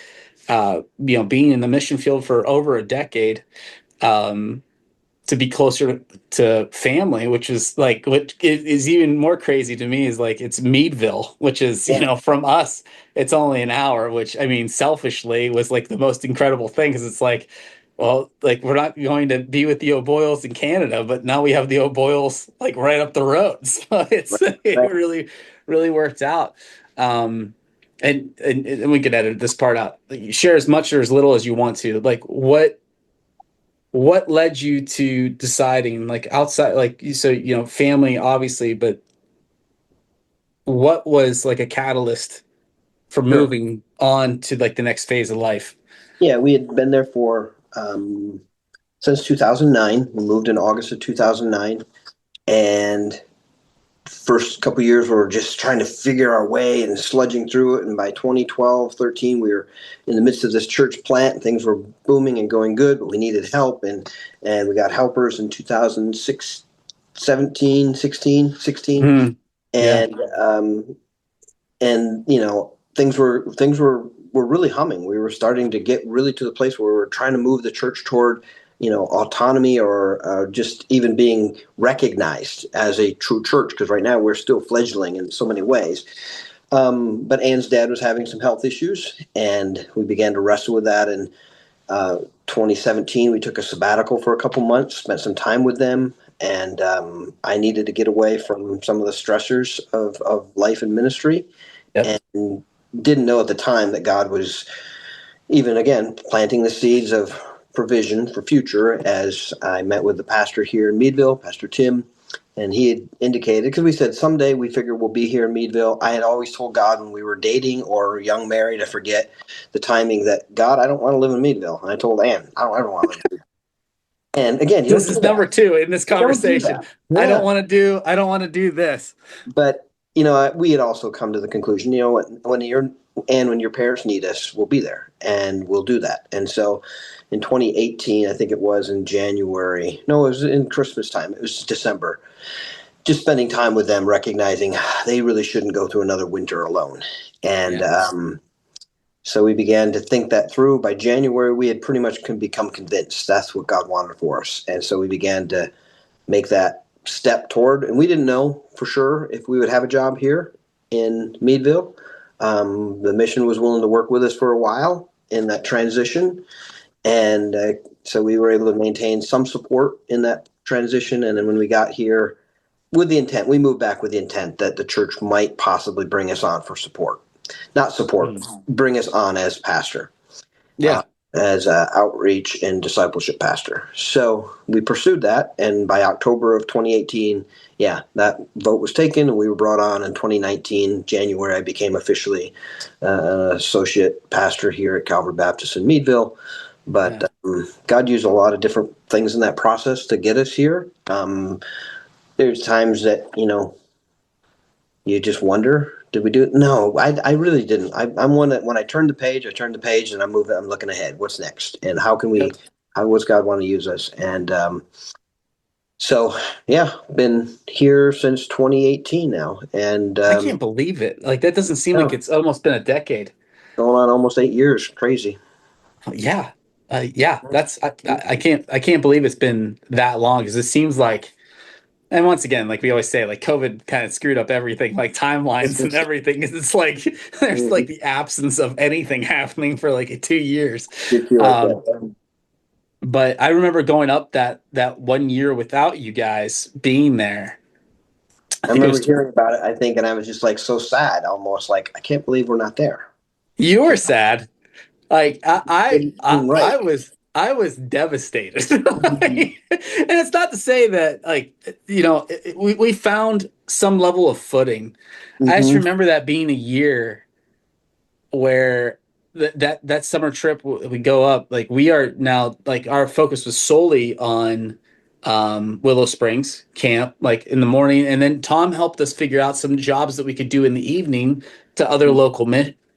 being in the mission field for over a decade. Um, to be closer to family, which is like what is even more crazy to me is like it's Meadville, which is, yeah, from us, it's only an hour, which I mean, selfishly was like the most incredible thing because it's like, well, like we're not going to be with the O'Boyles in Canada, but now we have the O'Boyles like right up the road. So it right. really, really worked out. Um, and we could edit this part out. Like, you share as much or as little as you want to. Like what led you to deciding like outside, like, so family obviously, but what was like a catalyst for Sure. moving on to like the next phase of life? Yeah, we had been there for since 2009. We moved in August of 2009, and first couple of years we were just trying to figure our way and sludging through it. And by 2012, 13, we were in the midst of this church plant, and things were booming and going good, but we needed help, and we got helpers in 2006, 17, 16, 16, Hmm. Yeah. and things were really humming. We were starting to get really to the place where we were trying to move the church toward autonomy, or just even being recognized as a true church, because right now we're still fledgling in so many ways. But Anne's dad was having some health issues, and we began to wrestle with that. And 2017, we took a sabbatical for a couple months, spent some time with them, and I needed to get away from some of the stressors of life and ministry, Yep. and didn't know at the time that God was even again planting the seeds of provision for future, as I met with the pastor here in Meadville, Pastor Tim, And he had indicated, because we said someday we figure we'll be here in Meadville. I had always told God when we were dating or young married, I forget the timing, that God, I don't want to live in Meadville. And I told Ann, I don't ever want to live in Meadville. And again, you This don't is do number that. two in this You don't do conversation. that. Yeah. I don't want to do this. But we had also come to the conclusion, when your parents need us, we'll be there and we'll do that. And so in 2018, I think it was in January, no, it was in Christmas time, it was December, just spending time with them, recognizing they really shouldn't go through another winter alone. And Yeah. so we began to think that through. By January, we had pretty much become convinced that's what God wanted for us. And so we began to make that step toward, and we didn't know for sure if we would have a job here in Meadville. The mission was willing to work with us for a while in that transition. And so we were able to maintain some support in that transition. And then when we got here, we moved back with the intent that the church might possibly bring us on for support. Not support, Mm. bring us on as pastor, uh, Yeah. as an outreach and discipleship pastor. So we pursued that, and by October of 2018, yeah, that vote was taken, and we were brought on in 2019. January, I became officially an associate pastor here at Calvary Baptist in Meadville. But Yeah. God used a lot of different things in that process to get us here. There's times that you just wonder, did we do it? No, I really didn't. I'm one that when I turn the page, and I'm moving. I'm looking ahead. What's next? And Yep. how does God want to use us? And so, yeah, been here since 2018 now, and I can't believe it. Like that doesn't seem yeah, like it's almost been a decade. going on almost 8 years. Crazy. Yeah. Yeah, I can't believe it's been that long because it seems like, and once again, like we always say, like COVID kind of screwed up everything, like timelines and everything. It's like there's like Mhm. the absence of anything happening for like 2 years. Did feel like Um, that. but I remember going up that 1 year without you guys being there. I I think it remember was hearing about it. I think, and I was just like so sad, almost like I can't believe we're not there. you were sad. Like Didn't seem right. I was devastated. And it's not to say that like we found some level of footing. I just Mm-hmm. remember that being a year where that summer trip we go up, like we are now, like our focus was solely on Willow Springs camp, like in the morning, and then Tom helped us figure out some jobs that we could do in the evening to other local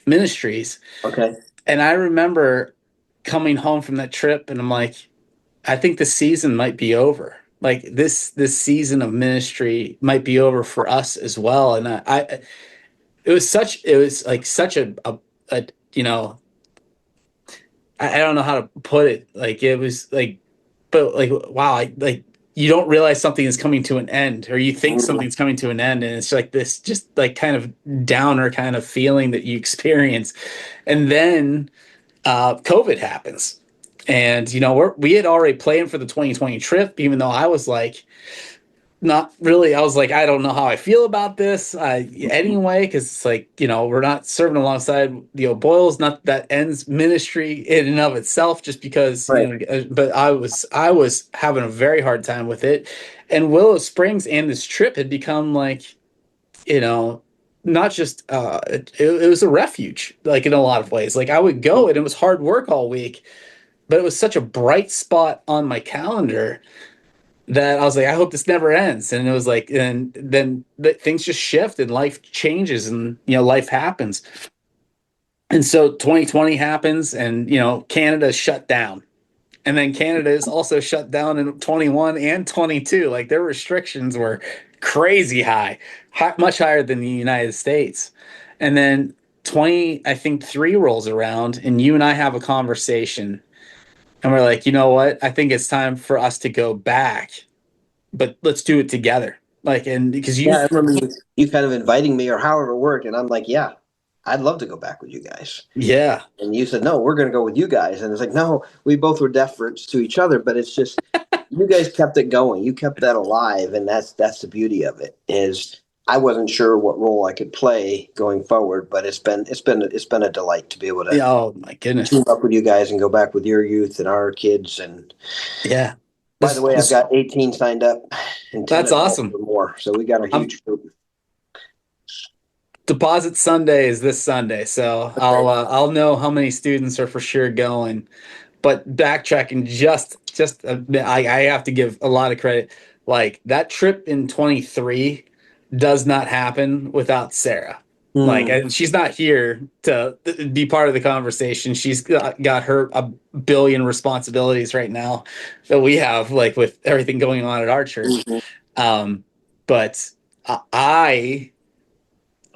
ministries. Okay. And I remember coming home from that trip and I'm like, I think the season might be over. Like this season of ministry might be over for us as well. And it was like such a I don't know how to put it. Like it was like, but like wow, like you don't realize something is coming to an end, or you think Mhm. something's coming to an end, and it's like this just like kind of downer kind of feeling that you experience. And then COVID happens. And we had already planned for the 2020 trip, even though I was like, not really. I was like, I don't know how I feel about this anyway, because it's like, we're not serving alongside Boyle's, not that ends ministry in and of itself, just because, Right. but I was having a very hard time with it. And Willow Springs and this trip had become like, you know, not just it was a refuge, like in a lot of ways. Like I would go and it was hard work all week, but it was such a bright spot on my calendar that I was like, I hope this never ends. And it was like, and then things just shift and life changes and life happens. And so 2020 happens and Canada shut down. And then Canada is also shut down in 21 and 22. Like their restrictions were crazy high, much higher than the United States. And then 20, I think 3 rolls around and you and I have a conversation and we're like, you know what? I think it's time for us to go back, but let's do it together. Like, and because Yeah, I remember you kind of inviting me or however it worked, and I'm like, yeah, I'd love to go back with you guys. yeah, And you said, no, we're going to go with you guys. And it's like, no, we both were deference to each other, but it's just you guys kept it going. You kept that alive, and that's the beauty of it. Is I wasn't sure what role I could play going forward, but it's been a delight to be able to yeah, oh my goodness. team up with you guys and go back with your youth and our kids, and Yeah. By the way, I've got 18 signed up and 10 That's adults awesome. or more. So we got a I'm huge group. Deposit Sunday is this Sunday, so Okay. I'll know how many students are for sure going. But backtracking just a bit, I have to give a lot of credit. Like that trip in 23 does not happen without Sarah. Like, Mm, and she's not here to be part of the conversation. She's got her a billion responsibilities right now that we have, like with everything going on at our church. mhm. Um, but I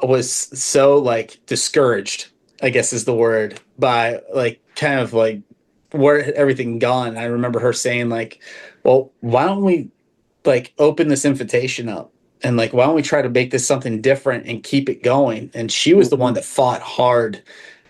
was so like discouraged, I guess is the word, by like kind of like where had everything gone. I remember her saying like, well, why don't we like open this invitation up and like why don't we try to make this something different and keep it going? And she was the one Mhm. that fought hard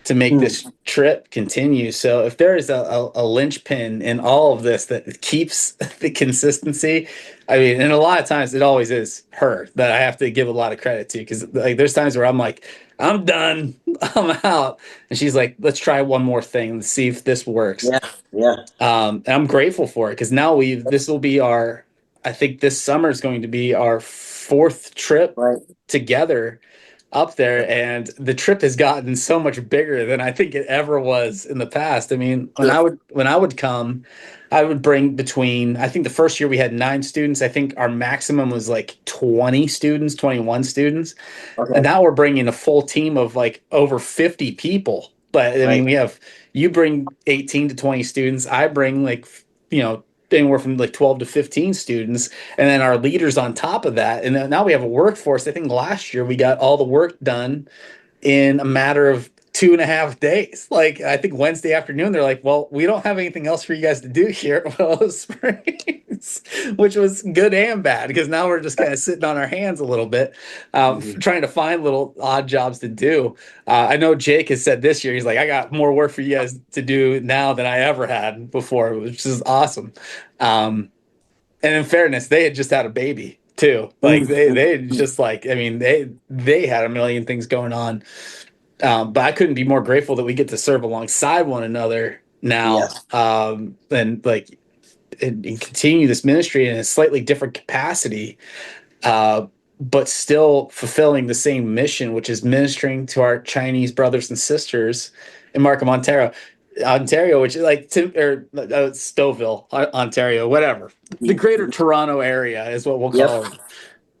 to make Mm. this trip continue. So if there is a linchpin in all of this that keeps the consistency, I mean, and a lot of times it always is her that I have to give a lot of credit to, because like there's times where I'm like, I'm done, I'm out, and she's like, let's try one more thing and see if this works. Yeah, yeah, And I'm grateful for it because now this will be our, I think this summer is going to be our fourth trip right. together up there, and the trip has gotten so much bigger than I think it ever was in the past. I mean, Sure. when I would come, I would bring between, I think the first year we had 9 students. I think our maximum was like 20 students, 21 students. And Okay. now we're bringing a full team of like over 50 people. But I mean, Right. you bring 18 to 20 students. I bring like, anywhere from like 12 to 15 students. And then our leaders on top of that. And then now we have a workforce. I think last year we got all the work done in a matter of 2.5 days. Like I think Wednesday afternoon, they're like, "Well, we don't have anything else for you guys to do here at Willow Springs," which was good and bad because now we're just kind of sitting on our hands a little bit, Mhm. trying to find little odd jobs to do. I know Jake has said this year, he's like, "I got more work for you guys to do now than I ever had before," which is awesome. Um, and in fairness, they had just had a baby too. Like Mhm. they had just like, I mean, they had a million things going on, but I couldn't be more grateful that we get to serve alongside one another now, Yes. and like and continue this ministry in a slightly different capacity, uh, but still fulfilling the same mission, which is ministering to our Chinese brothers and sisters in Markham, Ontario, which is like Stouffville, Ontario, whatever. The Greater Mhm. Toronto area is what we'll Yep. call it.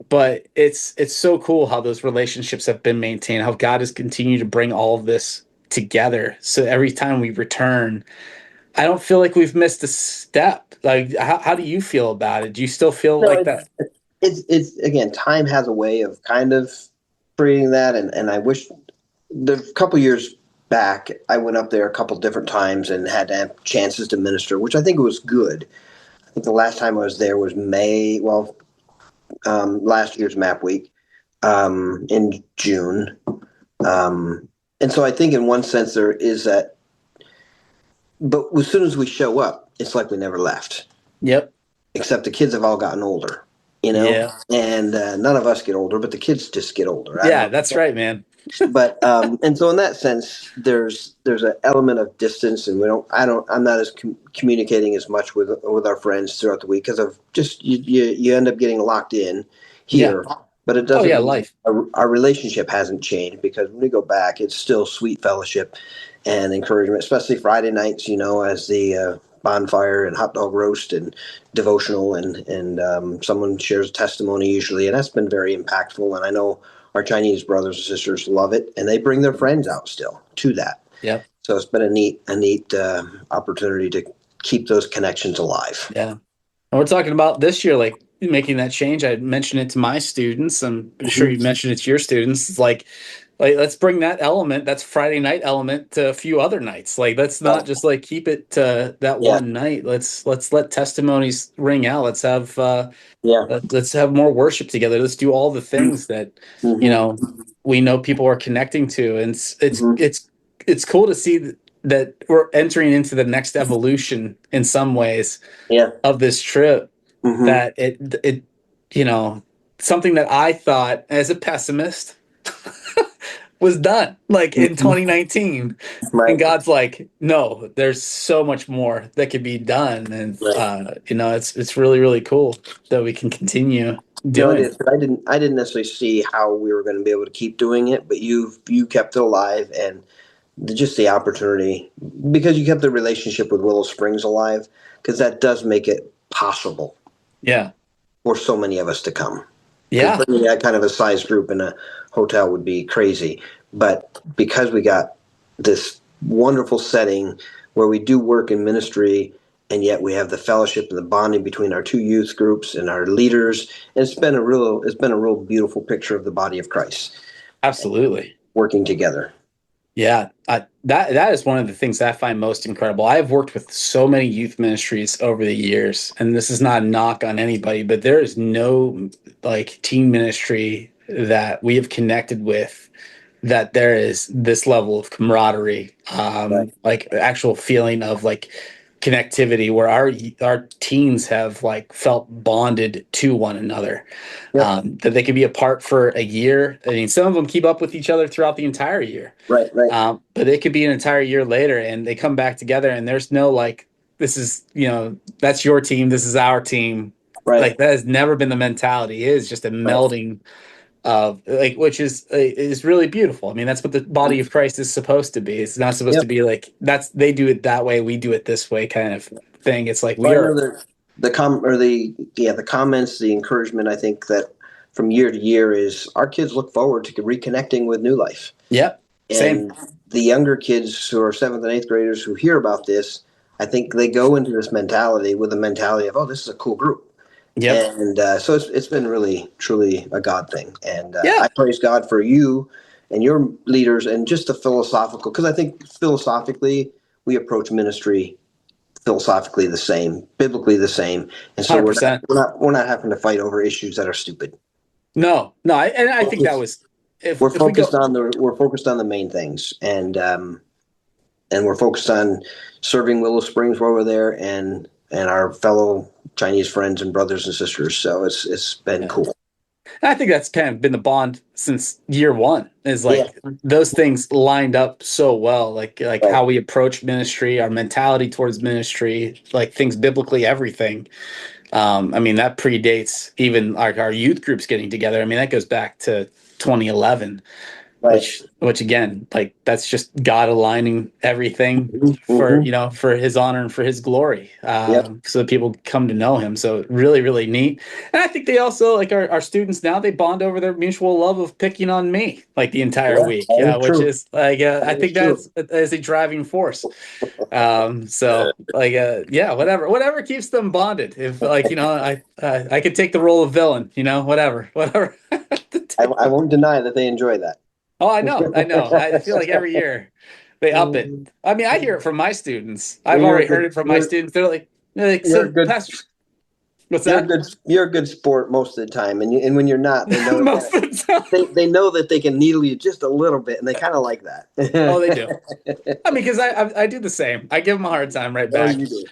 But it's so cool how those relationships have been maintained, how God has continued to bring all of this together. So every time we return, I don't feel like we've missed a step. Like, how do you feel about it? Do you still feel No, like that? it's again, time has a way of kind of creating that, and I wish the couple years back I went up there a couple different times and had to have chances to minister, which I think was good. I think the last time I was there was May, well, last year's Map Week, in June. And so I think in one sense there is that, but as soon as we show up, it's like we never left, Yep. except the kids have all gotten older, you know, Yeah. and none of us get older, but the kids just get older. I don't Yeah, know. that's right, man. But and so in that sense, there's an element of distance, and I'm not as communicating as much with our friends throughout the week because of just you end up getting locked in Yeah. here. But it Oh doesn't yeah, mean life. our relationship hasn't changed, because when we go back, it's still sweet fellowship and encouragement, especially Friday nights, as the bonfire and hot dog roast and devotional, and someone shares a testimony usually, and that's been very impactful. And I know our Chinese brothers and sisters love it, and they bring their friends out still to that. Yep. So it's been a neat opportunity to keep those connections alive. Yeah. And we're talking about this year, like making that change. I mentioned it to my students. I'm sure you Mhm. mentioned it to your students. It's like let's bring that element, that's Friday night element, to a few other nights. Like let's not just like keep it to that Yeah, one night. Let's let testimonies ring out. yeah, Let's have more worship together. Let's do all the things that you hmm, know we know people are connecting to, and hmm, it's cool to see that we're entering into the next evolution in some ways yeah, of this trip. hmm, That you know something that I thought as a pessimist was done like in 2019. And Right. God's like, no, there's so much more that could be done. And Right. it's really, really cool that we can continue No, it doing. is. But I didn't necessarily see how we were going to be able to keep doing it, but you kept it alive, and just the opportunity, because you kept the relationship with Willow Springs alive, because that does make it possible Yeah. for so many of us to come. Because Yeah. bringing that kind of a size group in a hotel would be crazy. But because we got this wonderful setting where we do work in ministry, and yet we have the fellowship and the bonding between our two youth groups and our leaders, and it's been a real beautiful picture of the body of Christ Absolutely. working together. Yeah, that is one of the things that I find most incredible. I have worked with so many youth ministries over the years, and this is not a knock on anybody, but there is no like teen ministry that we have connected with that there is this level of camaraderie, Right. like actual feeling of like connectivity where our teens have like felt bonded to one another, Yep. that they could be apart for a year. I mean, some of them keep up with each other throughout the entire year. Right. Right. But it could be an entire year later and they come back together and there's no like, this is, that's your team. This is our team. Right. Like that has never been the mentality. It is just a Right. melding of like, which is really beautiful. I mean, that's what the body of Christ is supposed to be. It's not supposed to Yep. be like, they do it that way. We do it this way kind of thing. It's like we Well, I know are. that the comments, the encouragement. I think that from year to year is our kids look forward to reconnecting with New Life, Yep. Same. and the younger kids who are seventh and eighth graders who hear about this, I think they go into this mentality with a mentality of, oh, this is a cool group. Yep. And so it's been really, truly a God thing. And Yeah. I praise God for you and your leaders and just the philosophical, because I think philosophically we approach ministry philosophically the same, biblically the same. And so 100%. we're not having to fight over issues that are stupid. No, no. I think that was, We're if we focused go, on the main things, and we're focused on serving Willow Springs while we're there, and our fellow Chinese friends and brothers and sisters. So it's been yeah. cool. And I think that's kind of been the bond since year one is Yeah. like those things lined up so well, like Right. how we approach ministry, our mentality towards ministry, like things biblically, everything. I mean, that predates even our youth groups getting together. I mean, that goes back to 2011, Right. which again, like that's just God aligning everything for, Mm-hmm. for his honor and for his glory, Yep. so that people come to know him. So really, really neat. And I think they also like our students now, they bond over their mutual love of picking on me like the entire Yeah, week, that is which true. is like, I That is think true. that is a driving force. So like, yeah, whatever keeps them bonded. If like, I could take the role of villain, whatever. I won't deny that they enjoy that. Oh, I know. I feel like every year they up it. I mean, I hear it from my students. I've You're a already heard good it from my students. They're like, you're a so good Pastor, what's that? you're a good sport most of the time, and when you're not, they know Most of the time. they know that they can needle you just a little bit, and they kind of like that. Oh, they do. I mean, because I do the same. I give them a hard time right Oh, back. you do.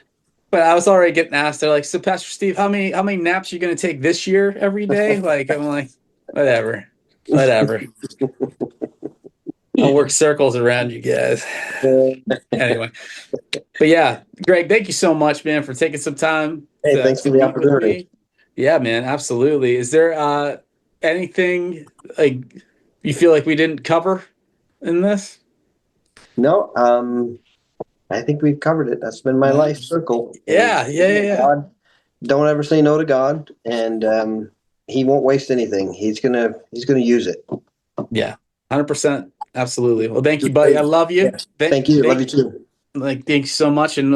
But I was already getting asked. They're like, so Pastor Steve, how many naps are you going to take this year every day? Like, I'm like, whatever. I'll work circles around you guys. Anyway, but yeah, Greg, thank you so much, man, for taking some time Hey, to, thanks for to the meet with opportunity. me. Yeah, man, absolutely. Is there anything like you feel like we didn't cover in this? No, I think we've covered it. That's been my No. life circle. Yeah, Is yeah. God, don't ever say no to God, and He won't waste anything. He's gonna use it. Yeah, 100%. Absolutely. Well, thank you, buddy. I love you. Yeah. Thank you. Love you too. Thank you so much. And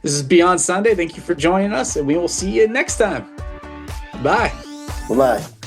this is Beyond Sunday. Thank you for joining us, and we will see you next time. Bye. Bye bye.